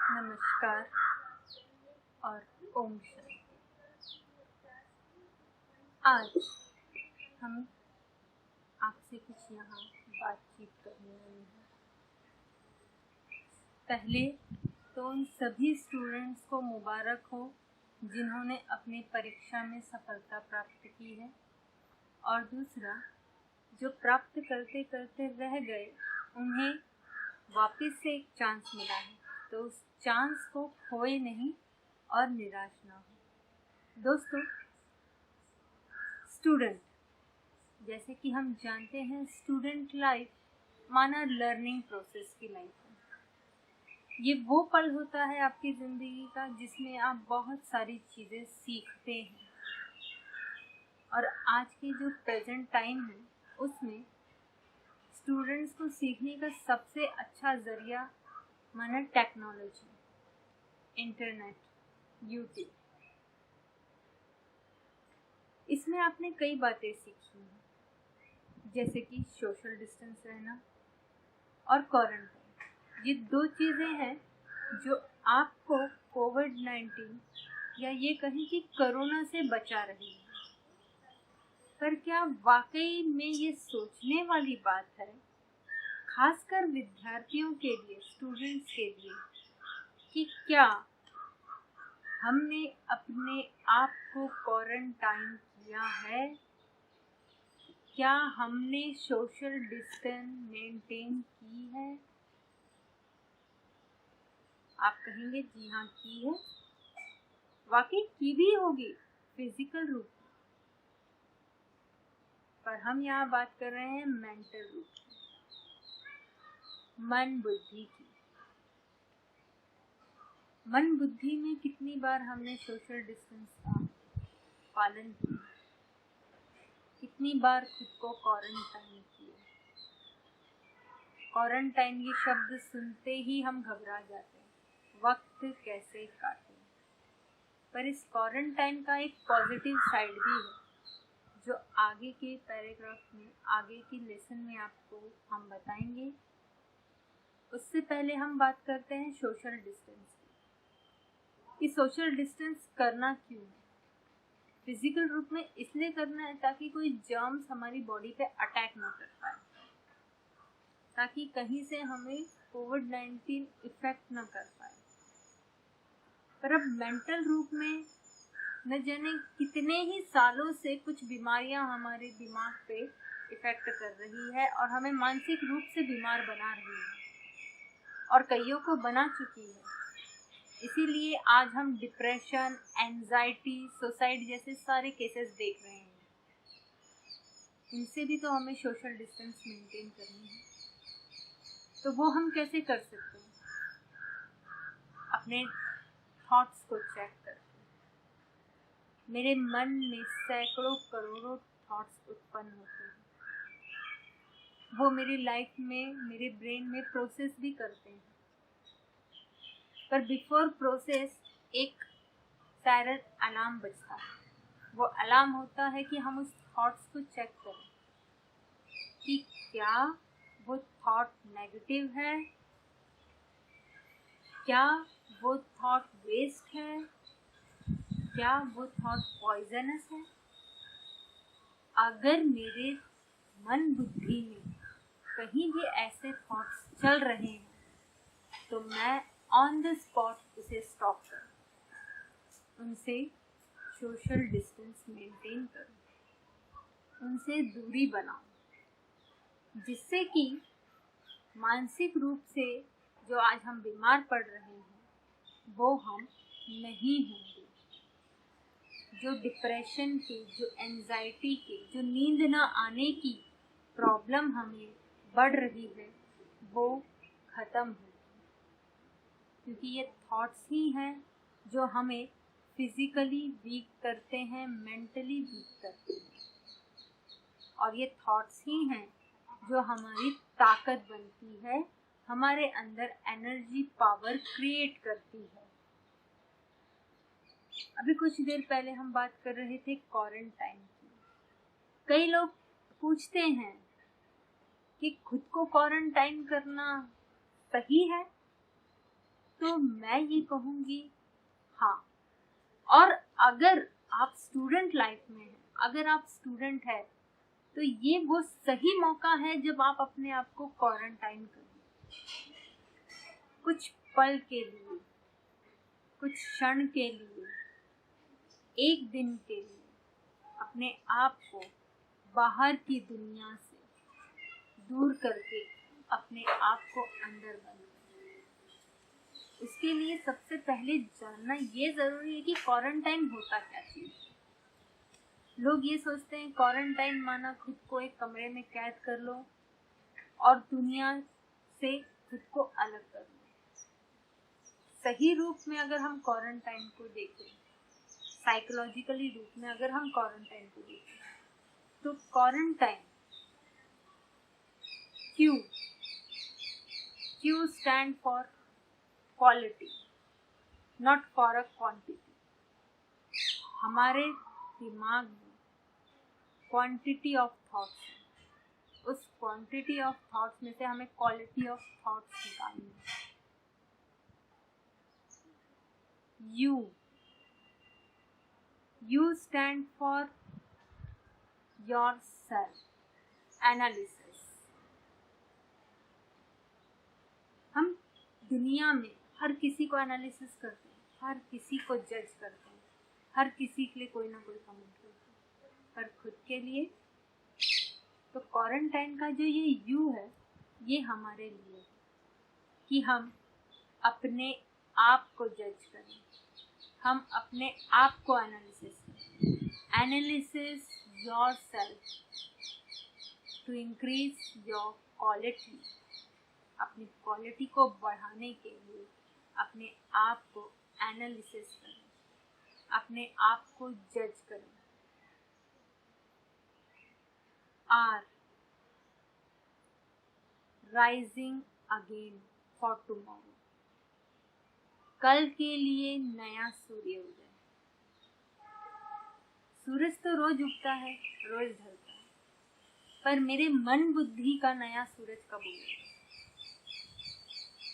नमस्कार और ओम शांति। आज हम आपसे कुछ यहाँ बातचीत करने वाले हैं। पहले तो उन सभी स्टूडेंट्स को मुबारक हो जिन्होंने अपनी परीक्षा में सफलता प्राप्त की है, और दूसरा जो प्राप्त करते करते रह गए उन्हें वापस से एक चांस मिला है, तो उस चांस को खोए नहीं और निराश ना हो। दोस्तों, स्टूडेंट, जैसे कि हम जानते हैं, स्टूडेंट लाइफ माना लर्निंग प्रोसेस की लाइफ है। ये वो पल होता है आपकी ज़िंदगी का जिसमें आप बहुत सारी चीज़ें सीखते हैं, और आज के जो प्रेजेंट टाइम है उसमें स्टूडेंट्स को सीखने का सबसे अच्छा ज़रिया माना टेक्नोलॉजी, इंटरनेट, यूट्यूब। इसमें आपने कई बातें सीखी हैं, जैसे कि सोशल डिस्टेंस रहना और क्वारंटाइन। ये दो चीज़ें हैं जो आपको कोविड-19 या ये कहें कि कोरोना से बचा रही है। पर क्या वाकई में ये सोचने वाली बात है, खासकर विद्यार्थियों के लिए, स्टूडेंट्स के लिए, कि क्या हमने अपने आप को क्वारंटाइन किया है? क्या हमने सोशल डिस्टेंस मेंटेन की है? आप कहेंगे जी हाँ की है, वाकई की भी होगी फिजिकल रूप में, पर हम यहाँ बात कर रहे हैं मेंटल रूप की, मन बुद्धि की। मन बुद्धि में कितनी बार हमने सोशल डिस्टेंस का पालन किया, कितनी बार खुद को क्वारंटाइन किया। क्वारंटाइन ये शब्द सुनते ही हम घबरा जाते हैं, वक्त कैसे काटें। पर इस क्वारंटाइन का एक पॉजिटिव साइड भी है जो आगे के पैराग्राफ में, आगे की लेसन में आपको हम बताएंगे। उससे पहले हम बात करते हैं सोशल डिस्टेंस की। सोशल डिस्टेंस करना क्यों है? फिजिकल रूप में इसलिए करना है ताकि कोई जर्म्स हमारी बॉडी पे अटैक ना कर पाए, ताकि कहीं से हमें कोविड-19 इफेक्ट ना कर पाए। पर अब मेंटल रूप में न जाने कितने ही सालों से कुछ बीमारियां हमारे दिमाग पे इफेक्ट कर रही है और हमें मानसिक रूप से बीमार बना रही है, और कईयों को बना चुकी है। इसीलिए आज हम डिप्रेशन, एंजाइटी, सुसाइड जैसे सारे केसेस देख रहे हैं। इनसे भी तो हमें सोशल डिस्टेंस मेंटेन करनी है। तो वो हम कैसे कर सकते हैं? अपने थॉट्स को चेक करके। मेरे मन में सैकड़ों करोड़ों थॉट्स उत्पन्न होते हैं, वो मेरी लाइफ में, मेरे ब्रेन में प्रोसेस भी करते हैं। पर बिफोर प्रोसेस एक सायरन अलार्म बजता है। वो अलार्म होता है कि हम उस थॉट्स को चेक करें कि क्या वो थॉट नेगेटिव है, क्या वो थॉट वेस्ट है, क्या वो थॉट पॉइजनस है। अगर मेरे मन बुद्धि में कहीं भी ऐसे थॉट्स चल रहे हैं तो मैं ऑन द स्पॉट उसे स्टॉप करूं, उनसे सोशल डिस्टेंस मेंटेन करूं, उनसे दूरी बनाऊं, जिससे कि मानसिक रूप से जो आज हम बीमार पड़ रहे हैं वो हम नहीं होंगे। जो डिप्रेशन के, जो एंजाइटी के, जो नींद ना आने की प्रॉब्लम हमें बढ़ रही है वो ख़त्म होगी, क्योंकि ये थॉट्स ही हैं जो हमें फिजिकली वीक करते हैं, मेंटली वीक करते हैं, और ये थॉट्स ही हैं जो हमारी ताकत बनती है, हमारे अंदर एनर्जी, पावर क्रिएट करती है। अभी कुछ देर पहले हम बात कर रहे थे क्वारंटाइन की। कई लोग पूछते हैं कि खुद को क्वारंटाइन करना सही है? तो मैं ये कहूँगी हाँ। और अगर आप स्टूडेंट लाइफ में हैं, अगर आप स्टूडेंट है, तो ये वो सही मौका है जब आप अपने आप को क्वारंटाइन करें, कुछ पल के लिए, कुछ क्षण के लिए, एक दिन के लिए अपने आप को बाहर की दुनिया से दूर करके अपने आप को अंदर बंद करें। उसके लिए सबसे पहले जानना ये जरूरी है कि क्वारंटाइन होता क्या चीज। लोग ये सोचते हैं क्वारंटाइन माना खुद को एक कमरे में कैद कर लो और दुनिया से खुद को अलग कर लो। सही रूप में अगर हम क्वारंटाइन को देखें, साइकोलॉजिकली रूप में अगर हम क्वारंटाइन को देखें, तो quarantine Q stand for quality, not for a quantity. हमारे दिमाग में क्वांटिटी ऑफ थॉट्स है, उस क्वांटिटी ऑफ थॉट्स में से हमें क्वालिटी ऑफ थॉट्स निकालनी है। You stand for your self analysis. हम दुनिया में हर किसी को एनालिसिस करते हैं, हर किसी को जज करते हैं, हर किसी के लिए कोई ना कोई कमेंट करते हैं, पर खुद के लिए तो क्वारंटाइन का जो ये यू है, ये हमारे लिए है कि हम अपने आप को जज करें, हम अपने आप को एनालिसिस करें। Analysis yourself to increase your quality. अपनी क्वालिटी को बढ़ाने के लिए अपने आप को एनालिसिस करें, अपने आप को जज करें। Are rising again for tomorrow. कल के लिए नया सूर्य उदय। सूरज तो रोज उगता है, रोज ढलता है, पर मेरे मन बुद्धि का नया सूरज कब उगेगा?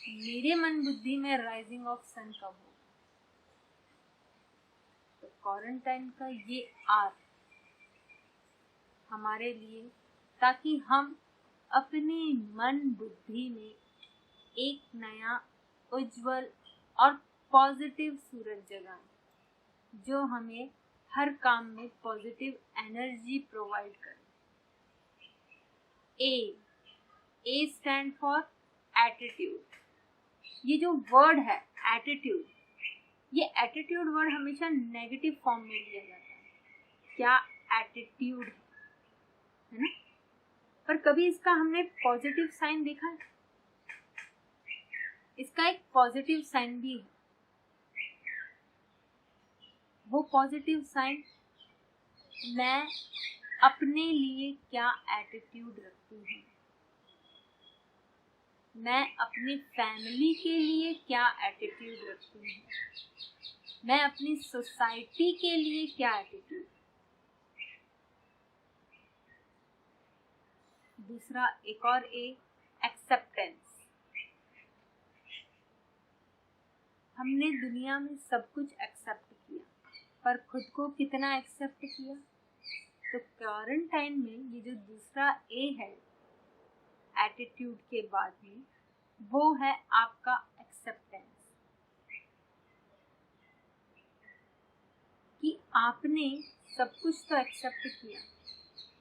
मेरे मन बुद्धि में राइजिंग ऑफ सन कब होगा? तो क्वारंटाइन का ये आर हमारे लिए, ताकि हम अपने मन बुद्धि में एक नया उज्जवल और पॉजिटिव सूरज जगाएं, जो हमें हर काम में पॉजिटिव एनर्जी प्रोवाइड करे। ए स्टैंड फॉर एटीट्यूड। ये जो वर्ड है एटीट्यूड, ये एटीट्यूड वर्ड हमेशा नेगेटिव फॉर्म में लिया जाता है। क्या एटीट्यूड है ना? पर कभी इसका हमने पॉजिटिव साइन देखा है? इसका एक पॉजिटिव साइन भी है। वो पॉजिटिव साइन, मैं अपने लिए क्या एटीट्यूड रखती हूँ, मैं अपनी फैमिली के लिए क्या एटीट्यूड रखती हूँ, मैं अपनी सोसाइटी के लिए क्या एटीट्यूड। दूसरा एक और एक्सेप्टेंस। हमने दुनिया में सब कुछ एक्सेप्ट किया, पर खुद को कितना एक्सेप्ट किया? तो क्वारंटाइन में ये जो दूसरा ए है एटीट्यूड के बाद में, वो है आपका एक्सेप्टेंस। कि आपने सब कुछ तो एक्सेप्ट किया,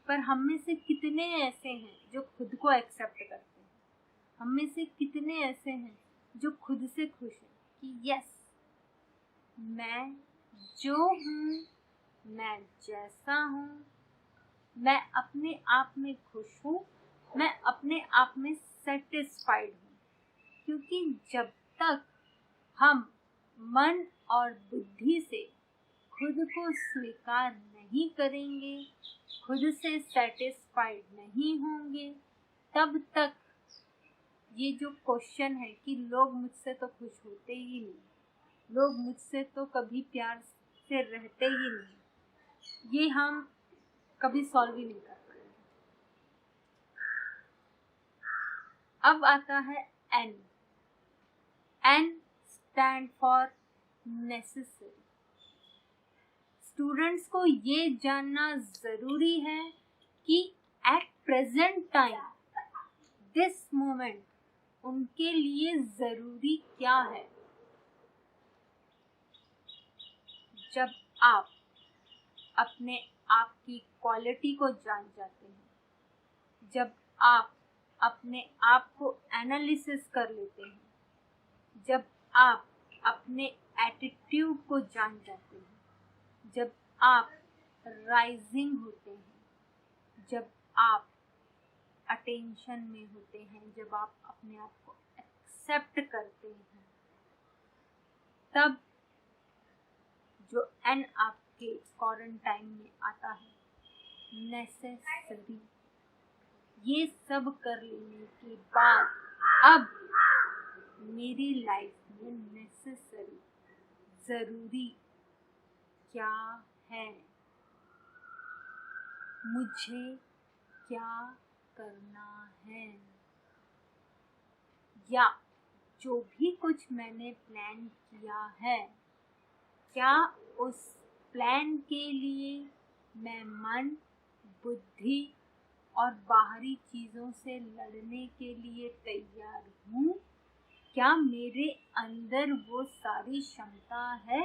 पर हम में से कितने ऐसे हैं जो खुद को एक्सेप्ट करते हैं? हम में से कितने ऐसे हैं जो खुद से खुश हैं कि यस, मैं जो हूँ, मैं जैसा हूँ, मैं अपने आप में खुश हूँ, मैं अपने आप में सेटिस्फाइड हूँ। क्योंकि जब तक हम मन और बुद्धि से खुद को स्वीकार नहीं करेंगे, खुद से सेटिस्फाइड नहीं होंगे, तब तक ये जो क्वेश्चन है कि लोग मुझसे तो खुश होते ही नहीं, लोग मुझसे तो कभी प्यार से रहते ही नहीं, ये हम कभी सॉल्व ही नहीं कर पाएंगे। अब आता है N stand for necessary. Students को ये जानना जरूरी है कि at present time this moment उनके लिए जरूरी क्या है। जब आप अपने आप की क्वालिटी को जान जाते हैं, जब आप अपने आप को एनालिसिस कर लेते हैं, जब आप अपने एटीट्यूड को जान जाते हैं, जब आप राइजिंग होते हैं, जब आप अटेंशन में होते हैं, जब आप अपने आप को एक्सेप्ट करते हैं, तब जो एन आपके क्वारंटाइन में आता है, नेसेसरी। ये सब कर लेने के बाद अब मेरी लाइफ में नेसेसरी, जरूरी क्या है, मुझे क्या करना है, या जो भी कुछ मैंने प्लान किया है, क्या उस प्लान के लिए मैं मन, बुद्धि और बाहरी चीज़ों से लड़ने के लिए तैयार हूँ? क्या मेरे अंदर वो सारी क्षमता है?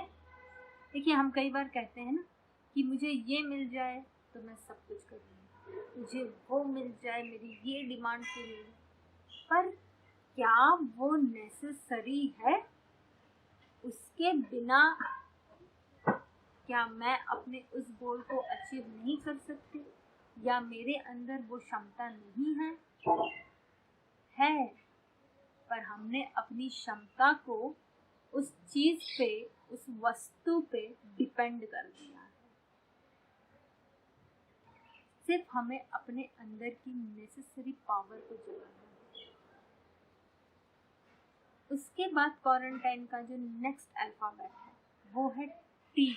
देखिए, हम कई बार कहते हैं ना कि मुझे ये मिल जाए तो मैं सब कुछ कर लूँगी, मुझे वो मिल जाए, मेरी ये डिमांड पूरी हो, पर क्या वो नेसेसरी है? उसके बिना क्या मैं अपने उस गोल को अचीव नहीं कर सकती, या मेरे अंदर वो क्षमता नहीं है? है, पर हमने अपनी क्षमता को उस चीज पे, उस वस्तु पे डिपेंड कर दिया है। सिर्फ हमें अपने अंदर की नेसेसरी पावर को जगाना है। उसके बाद क्वारंटाइन का जो नेक्स्ट अल्फाबेट है वो है T.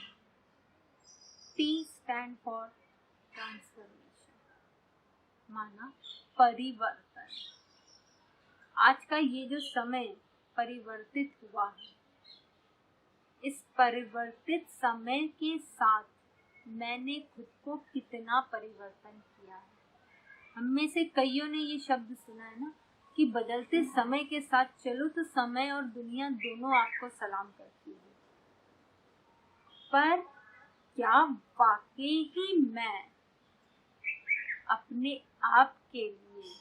T stand for transformation, माना परिवर्तन। आज का ये जो समय परिवर्तित हुआ है, इस परिवर्तित समय के साथ मैंने खुद को कितना परिवर्तन किया है। हम में से कईयों ने ये शब्द सुना है ना कि बदलते समय के साथ चलो तो समय और दुनिया दोनों आपको सलाम करती है। पर क्या वाकई ही मैं अपने आप के लिए,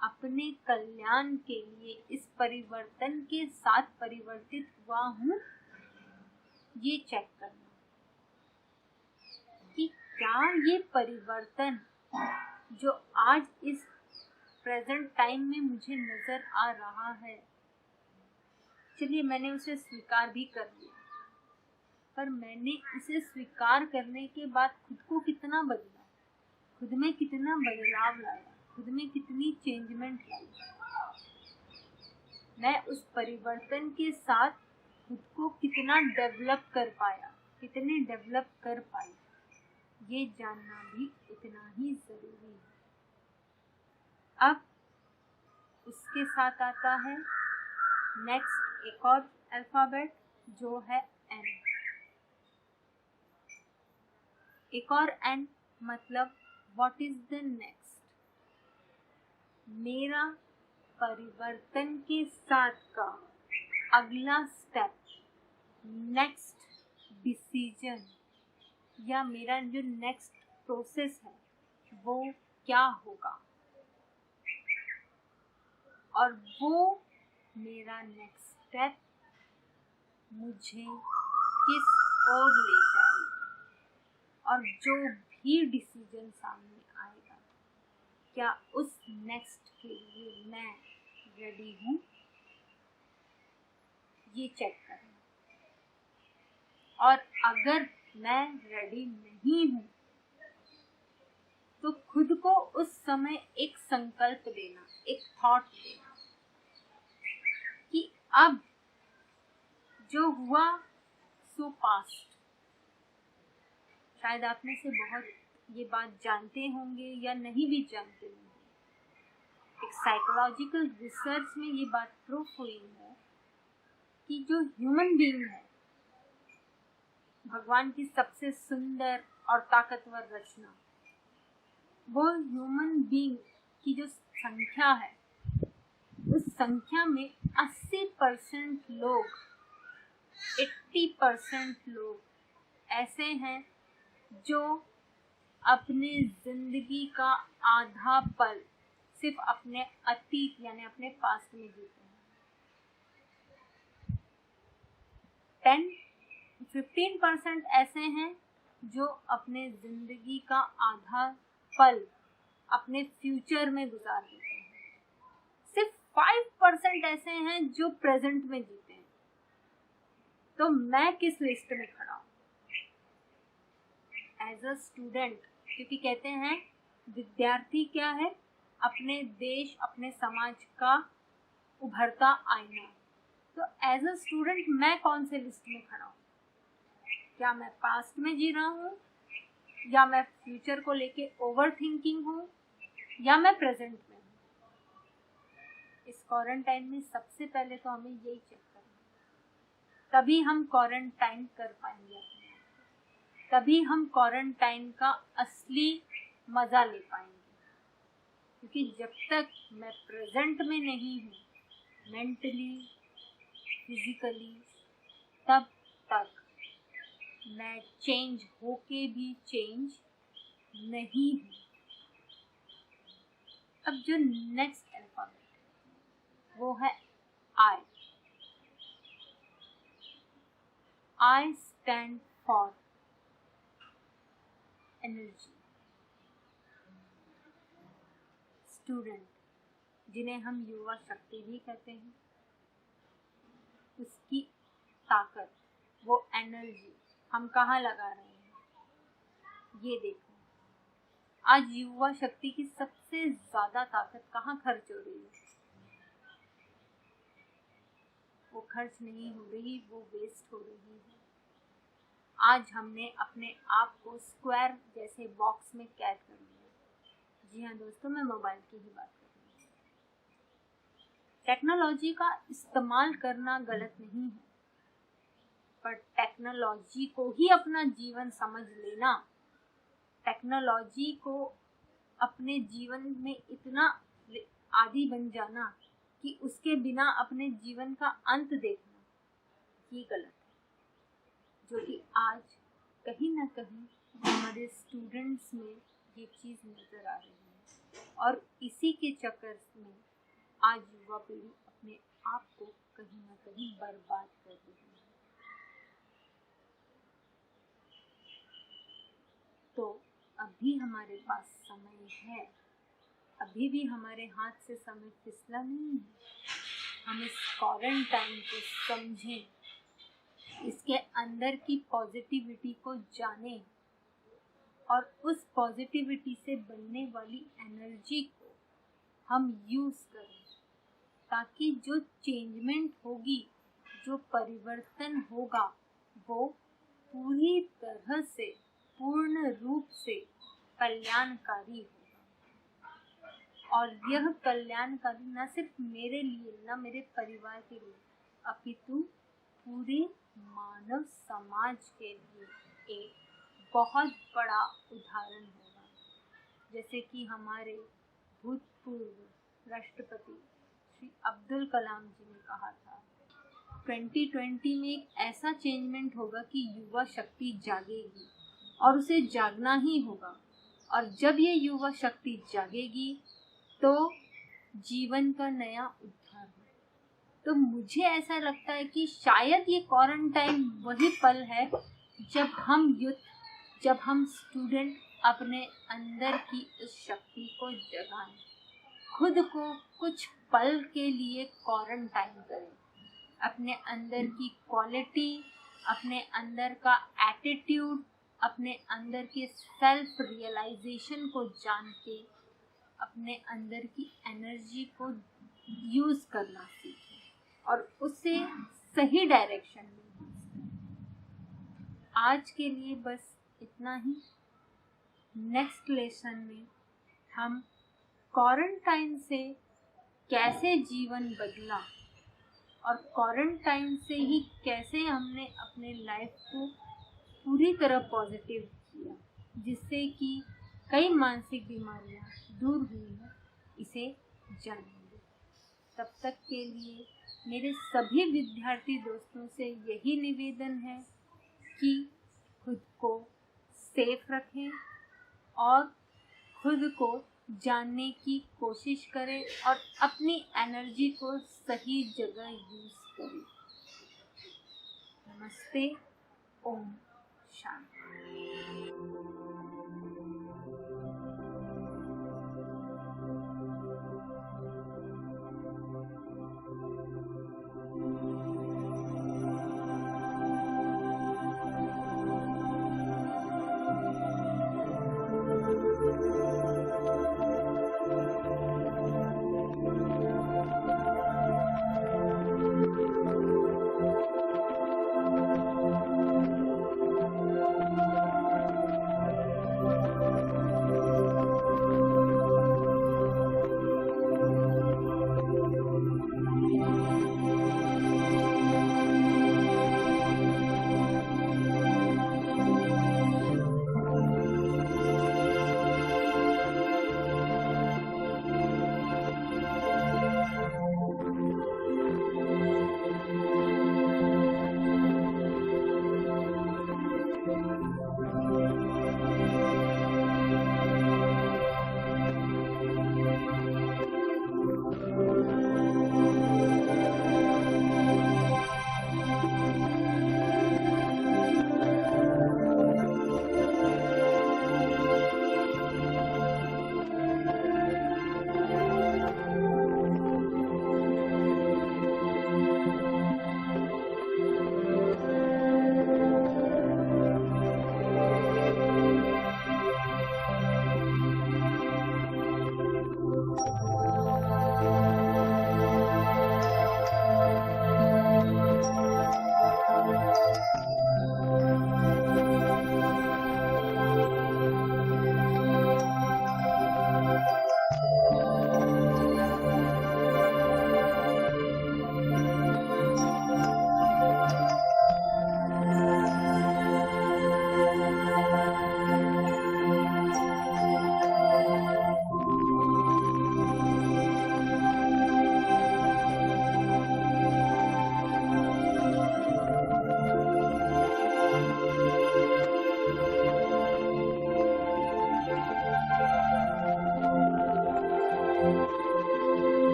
अपने कल्याण के लिए इस परिवर्तन के साथ परिवर्तित हुआ हूँ? ये चेक करना कि क्या ये परिवर्तन जो आज इस प्रेजेंट टाइम में मुझे नजर आ रहा है, चलिए मैंने उसे स्वीकार भी कर लिया, पर मैंने इसे स्वीकार करने के बाद खुद को कितना बदला, खुद में कितना बदलाव लाया, खुद में कितनी चेंजमेंट लाई। मैं उस परिवर्तन के साथ खुद को कितना डेवलप कर पाया, कितने डेवलप कर पाई, ये जानना भी उतना ही जरूरी है। अब उसके साथ आता है नेक्स्ट एक और अल्फाबेट जो है एन। एक और एन मतलब व्हाट इज द नेक्स्ट। मेरा परिवर्तन के साथ का अगला स्टेप, नेक्स्ट डिसीजन या मेरा जो नेक्स्ट प्रोसेस है वो क्या होगा, और वो मेरा नेक्स्ट स्टेप मुझे किस ओर ले जाएगा, और जो भी डिसीजन सामने आएगा क्या उस नेक्स्ट के लिए मैं रेडी हूँ, ये चेक करना। और अगर मैं रेडी नहीं हूँ तो खुद को उस समय एक संकल्प देना, एक थॉट देना कि अब जो हुआ सो पास्ट। शायद आप में से बहुत ये बात जानते होंगे या नहीं भी जानते होंगे। एक साइकोलॉजिकल रिसर्च में ये बात प्रूफ हुई है कि जो ह्यूमन बीइंग है, भगवान की सबसे सुंदर और ताकतवर रचना, वो ह्यूमन बीइंग की जो संख्या है, उस संख्या में 80% लोग, 80% लोग ऐसे हैं जो अपने जिंदगी का आधा पल सिर्फ अपने अतीत यानी अपने पास्ट में जीते हैं। 15% ऐसे हैं जो अपने जिंदगी का आधा पल अपने फ्यूचर में गुजार देते हैं। सिर्फ 5% ऐसे हैं जो प्रेजेंट में जीते हैं। तो मैं किस लिस्ट में खड़ा हूँ? एज अ स्टूडेंट, क्योंकि कहते हैं विद्यार्थी क्या है? अपने देश, अपने समाज का उभरता आईना। तो एज अ स्टूडेंट मैं कौन से लिस्ट में खड़ा हूँ? क्या मैं पास्ट में जी रहा हूँ, या मैं फ्यूचर को लेके ओवर थिंकिंग हूँ, या मैं प्रेजेंट में हूँ? इस क्वारंटाइन में सबसे पहले तो हमें यही चेक करना है, तभी हम क्वारंटाइन कर पाएंगे, तभी हम क्वारंटाइन का असली मजा ले पाएंगे। क्योंकि जब तक मैं प्रेजेंट में नहीं हूँ, मेंटली, फिजिकली, तब तक मैं चेंज होके भी चेंज नहीं हूँ। अब जो नेक्स्ट अल्फाबेट है वो है I. I stand for energy. Student, जिन्हें हम युवा शक्ति भी कहते हैं, उसकी ताकत, वो एनर्जी हम कहाँ लगा रहे हैं? ये देखो, आज युवा शक्ति की सबसे ज्यादा ताकत कहाँ खर्च हो रही है? वो खर्च नहीं हो रही, वो वेस्ट हो रही है। आज हमने अपने आप को स्क्वायर जैसे बॉक्स में कैद कर लिया। जी हाँ दोस्तों, मैं मोबाइल की ही बात कर रही हूँ। टेक्नोलॉजी का इस्तेमाल करना गलत नहीं है, पर टेक्नोलॉजी को ही अपना जीवन समझ लेना, टेक्नोलॉजी को अपने जीवन में इतना आदी बन जाना कि उसके बिना अपने जीवन का अंत देखना, ये गलत है। जो कि आज कहीं ना कहीं हमारे स्टूडेंट्स में ये चीज़ नज़र आ रही है, और इसी के चक्कर में आज युवा पीढ़ी अपने आप को कहीं ना कहीं बर्बाद कर रही है। तो अभी हमारे पास समय है, अभी भी हमारे हाथ से समय फिसला नहीं है। हम इस क्वारंटाइन को समझें, इसके अंदर की पॉजिटिविटी को जानें, और उस पॉजिटिविटी से बनने वाली एनर्जी को हम यूज़ करें, ताकि जो चेंजमेंट होगी, जो परिवर्तन होगा, वो पूरी तरह से, पूर्ण रूप से कल्याणकारी होगा। और यह कल्याणकारी न सिर्फ मेरे लिए, न मेरे परिवार के लिए, अपितु पूरे मानव समाज के लिए एक बहुत बड़ा उदाहरण होगा। जैसे कि हमारे भूतपूर्व राष्ट्रपति श्री अब्दुल कलाम जी ने कहा था, 2020 में एक ऐसा चेंजमेंट होगा कि युवा शक्ति जागेगी, और उसे जागना ही होगा। और जब ये युवा शक्ति जागेगी तो जीवन का नया उद्धार हो। तो मुझे ऐसा लगता है कि शायद ये क्वारंटाइन वही पल है जब हम यूथ, जब हम स्टूडेंट अपने अंदर की उस शक्ति को जगाएं, खुद को कुछ पल के लिए क्वारंटाइन करें, अपने अंदर की क्वालिटी, अपने अंदर का एटीट्यूड, अपने अंदर के सेल्फ रियलाइजेशन को जान के अपने अंदर की एनर्जी को यूज़ करना सीखें और उसे सही डायरेक्शन में यूज़ करें। आज के लिए बस इतना ही। नेक्स्ट लेसन में हम क्वारंटाइन से कैसे जीवन बदला और क्वारंटाइन से ही कैसे हमने अपने लाइफ को पूरी तरह पॉजिटिव किया, जिससे कि कई मानसिक बीमारियां दूर हुई हैं, इसे जानेंगे। तब तक के लिए मेरे सभी विद्यार्थी दोस्तों से यही निवेदन है कि खुद को सेफ रखें और खुद को जानने की कोशिश करें और अपनी एनर्जी को सही जगह यूज करें। नमस्ते, ओम शांति।